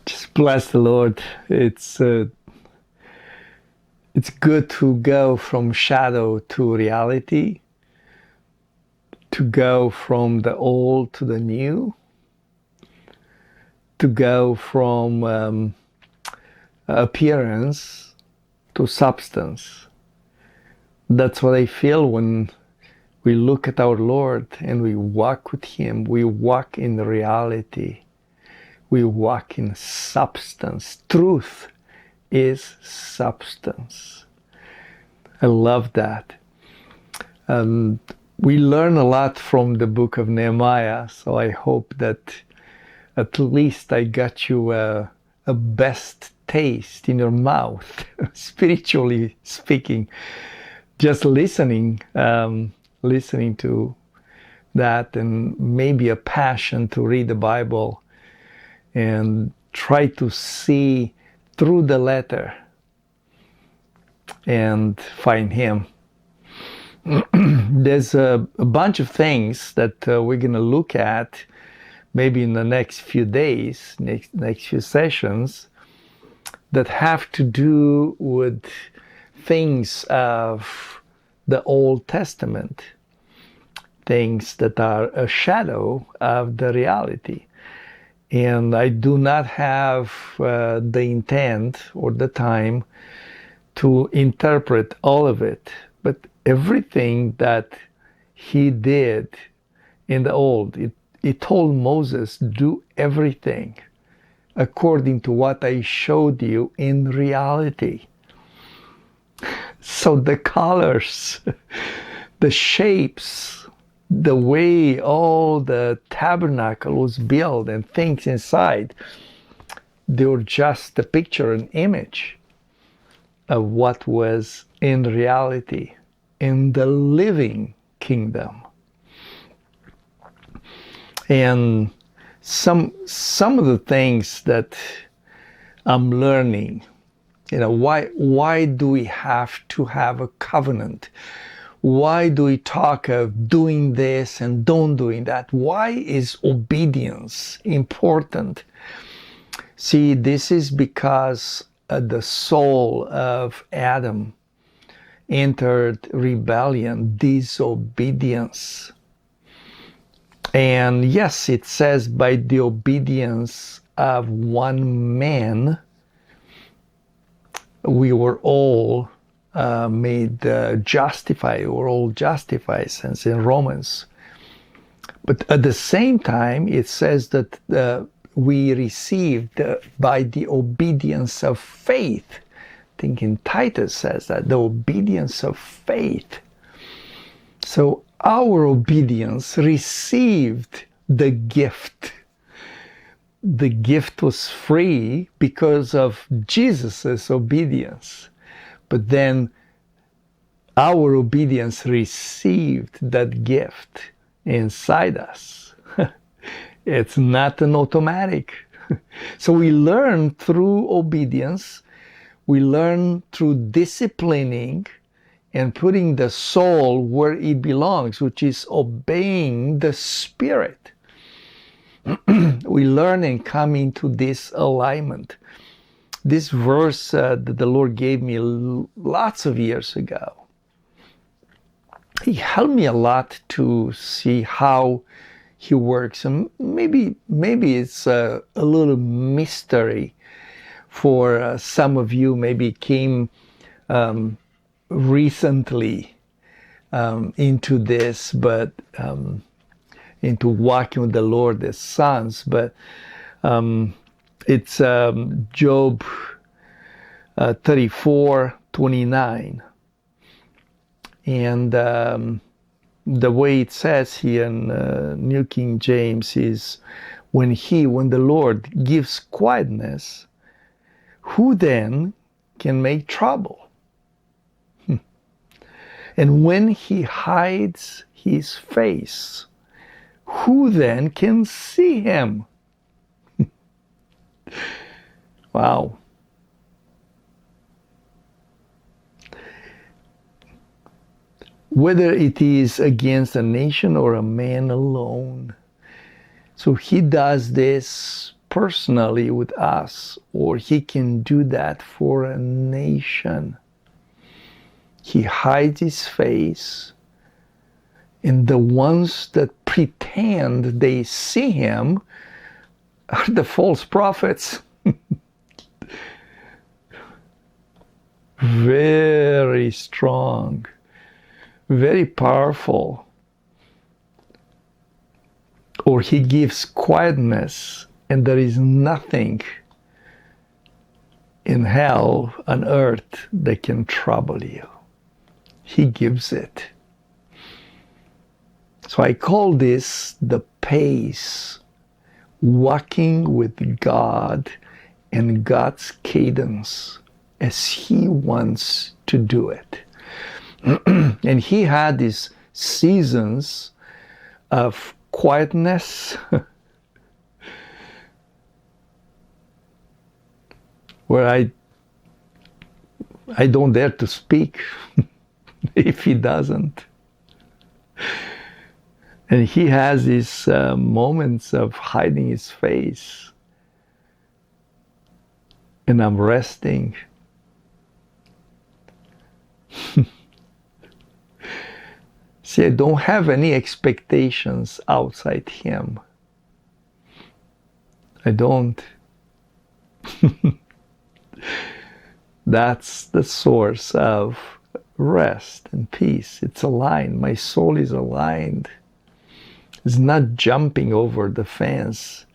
Just bless the Lord. It's good to go from shadow to reality, to go from the old to the new, to go from appearance to substance. That's what I feel when we look at our Lord and we walk with Him. We walk in reality. We walk in substance. Truth is substance. I love that. We learn a lot from the book of Nehemiah, so I hope that at least I got you a best taste in your mouth, spiritually speaking. Just listening to that, and maybe a passion to read the Bible and try to see through the letter and find Him. There's a bunch of things that we're going to look at maybe in the next few days, next few sessions, that have to do with things of the Old Testament, things that are a shadow of the reality. And I do not have the intent or the time to interpret all of it, but everything that He did in the Old, He told Moses, do everything according to what I showed you in reality. So the colors, the shapes, the way all the tabernacle was built and things inside, they were just a picture, an image of what was in reality in the living kingdom. And some of the things that I'm learning, why do we have to have a covenant? Why do we talk of doing this and don't doing that? Why is obedience important? See, this is because the soul of Adam entered rebellion, disobedience. And yes, it says by the obedience of one man, we were all made justified, or all justified, since in Romans. But at the same time, it says that we received by the obedience of faith. I think in Titus says that, the obedience of faith. So our obedience received the gift. The gift was free because of Jesus' obedience. But then our obedience received that gift inside us. It's not an automatic. So we learn through obedience. We learn through disciplining and putting the soul where it belongs, which is obeying the Spirit. We learn and come into this alignment. This verse that the Lord gave me lots of years ago, He helped me a lot to see how He works. And maybe it's a little mystery for some of you. Maybe it came recently into this, but into walking with the Lord as sons. But it's Job 34:29, and the way it says here in New King James is, when the Lord gives quietness, who then can make trouble? And when He hides His face, who then can see Him? Wow. Whether it is against a nation or a man alone. So he does this personally with us, or he can do that for a nation. He hides his face, and the ones that pretend they see him are the false prophets. Very strong, very powerful. Or he gives quietness, and there is nothing in hell, on earth, that can trouble you. He gives it. So I call this the pace, walking with God and God's cadence as He wants to do it. And He had these seasons of quietness where I don't dare to speak if He doesn't. And He has these moments of hiding His face. And I'm resting. See, I don't have any expectations outside Him. I don't. That's the source of rest and peace. It's aligned. My soul is aligned. It's not jumping over the fence.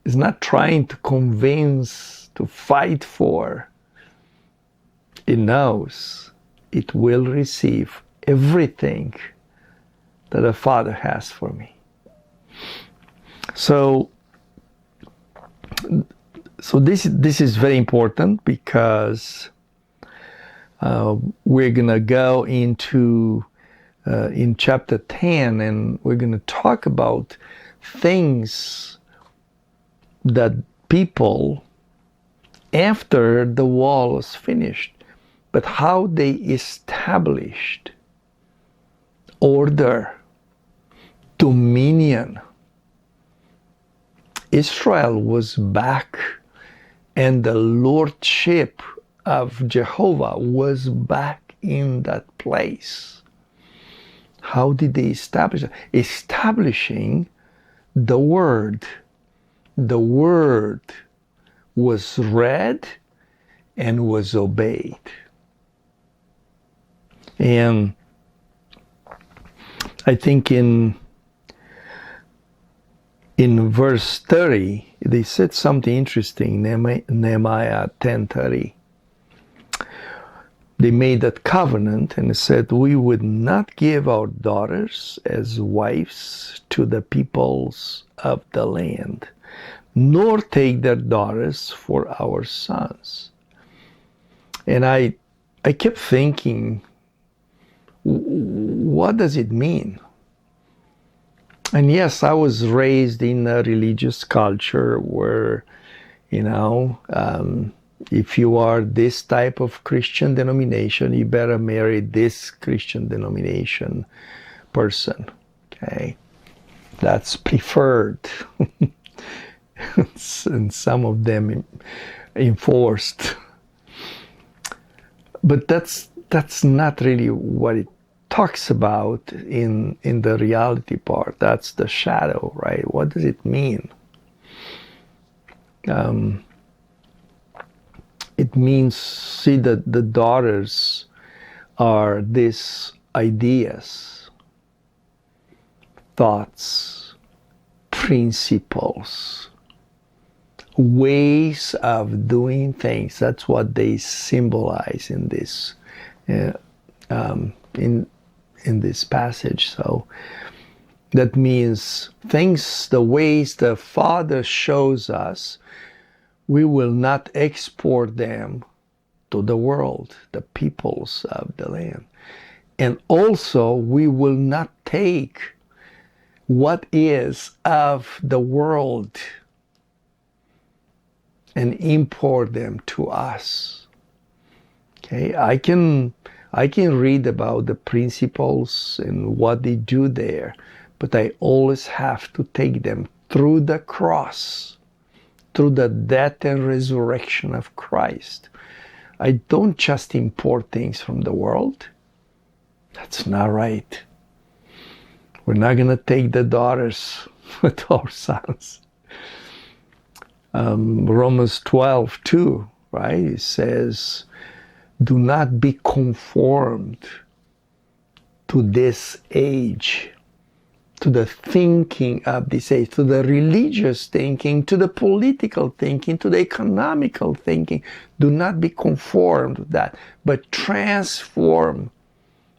It's not trying to convince, to fight for. It knows it will receive everything that the Father has for me. So this is very important, because we're gonna go into in chapter 10, and we're gonna talk about things that people, after the wall was finished, but how they established order, dominion. Israel was back, and the lordship of Jehovah was back in that place. How did they establish it? Establishing the Word. The Word was read and was obeyed. And I think in verse 30, they said something interesting, Nehemiah 10:30. They made that covenant and said, we would not give our daughters as wives to the peoples of the land, nor take their daughters for our sons. And I kept thinking, what does it mean? And yes, I was raised in a religious culture where, if you are this type of Christian denomination, you better marry this Christian denomination person. Okay, that's preferred, and some of them enforced. But that's not really what it talks about in the reality part. That's the shadow, right? What does it mean? It means, see, that the daughters are these ideas, thoughts, principles, ways of doing things. That's what they symbolize in this in this passage. So that means things, the ways the Father shows us, we will not export them to the world, the peoples of the land. And also, we will not take what is of the world and import them to us. Okay, I can read about the principles and what they do there, but I always have to take them through the cross, through the death and resurrection of Christ. I don't just import things from the world. That's not right. We're not going to take the daughters with our sons. Romans 12:2, right? It says, do not be conformed to this age, to the thinking of this age, to the religious thinking, to the political thinking, to the economical thinking. Do not be conformed to that, but transform,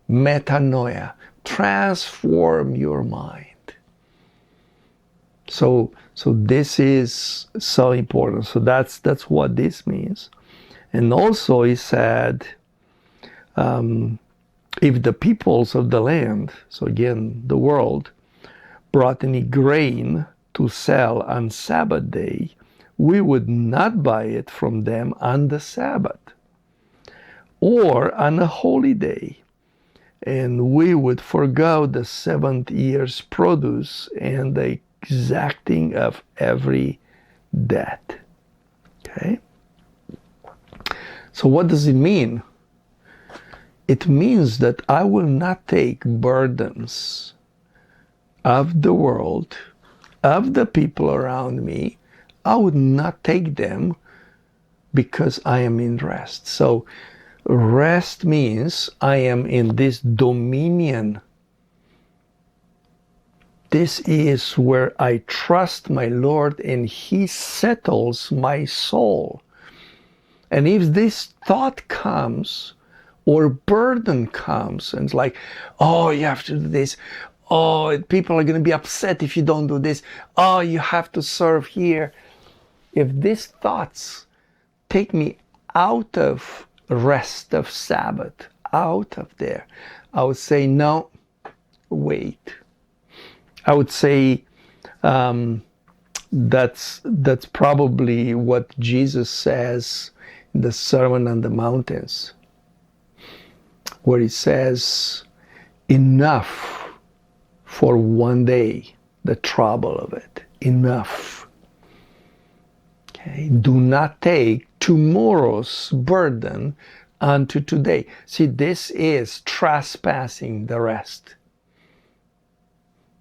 metanoia, transform your mind. So this is so important. So that's what this means. And also he said, if the peoples of the land, so again, the world, brought any grain to sell on Sabbath day, we would not buy it from them on the Sabbath or on a holy day. And we would forego the 7th year's produce and the exacting of every debt. Okay? So what does it mean? It means that I will not take burdens of the world, of the people around me. I would not take them because I am in rest. So rest means I am in this dominion. This is where I trust my Lord and He settles my soul. And if this thought comes or burden comes and it's like, oh, you have to do this. Oh, people are going to be upset if you don't do this. Oh, you have to serve here. If these thoughts take me out of rest of Sabbath, out of there, I would say, no, wait. I would say that's probably what Jesus says in the Sermon on the Mountains, where he says, enough for one day, the trouble of it, enough. Okay? Do not take tomorrow's burden unto today. See, this is trespassing the rest.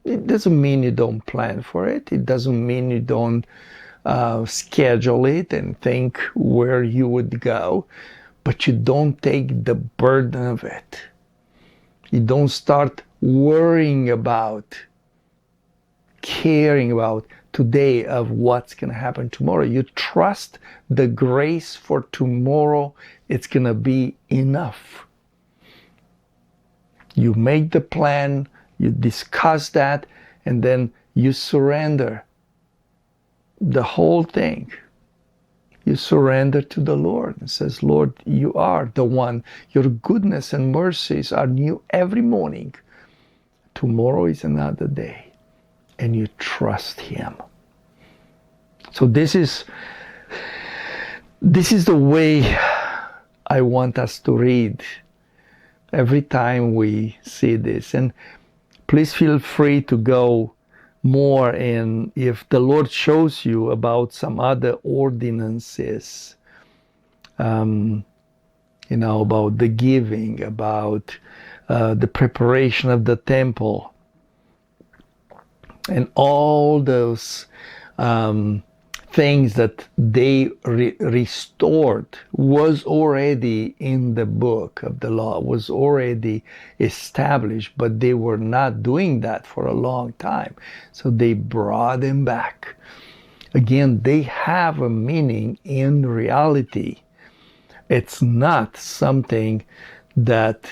It doesn't mean you don't plan for it. It doesn't mean you don't schedule it and think where you would go, but you don't take the burden of it. You don't start worrying about, caring about today of what's going to happen tomorrow. You trust the grace for tomorrow. It's going to be enough. You make the plan, you discuss that, and then you surrender the whole thing. You surrender to the Lord and says, Lord, you are the one. Your goodness and mercies are new every morning. Tomorrow is another day. And you trust Him. So this is the way I want us to read every time we see this. And please feel free to go more, and if the Lord shows you about some other ordinances, about the giving, about the preparation of the temple, and all those things that they restored was already in the book of the law, was already established, but they were not doing that for a long time. So they brought them back. Again, they have a meaning in reality. It's not something that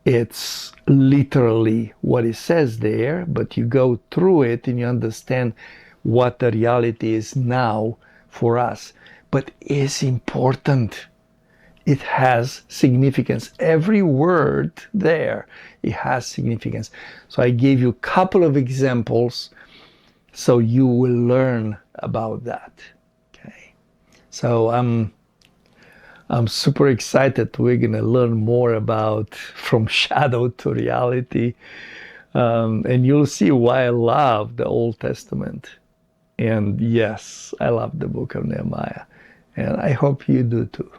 it's literally what it says there, but you go through it and you understand what the reality is now for us. But it's important. It has significance. Every word there, it has significance. So I gave you a couple of examples so you will learn about that. Okay. So I'm super excited. We're going to learn more about from shadow to reality. And you'll see why I love the Old Testament. And yes, I love the book of Nehemiah. And I hope you do too.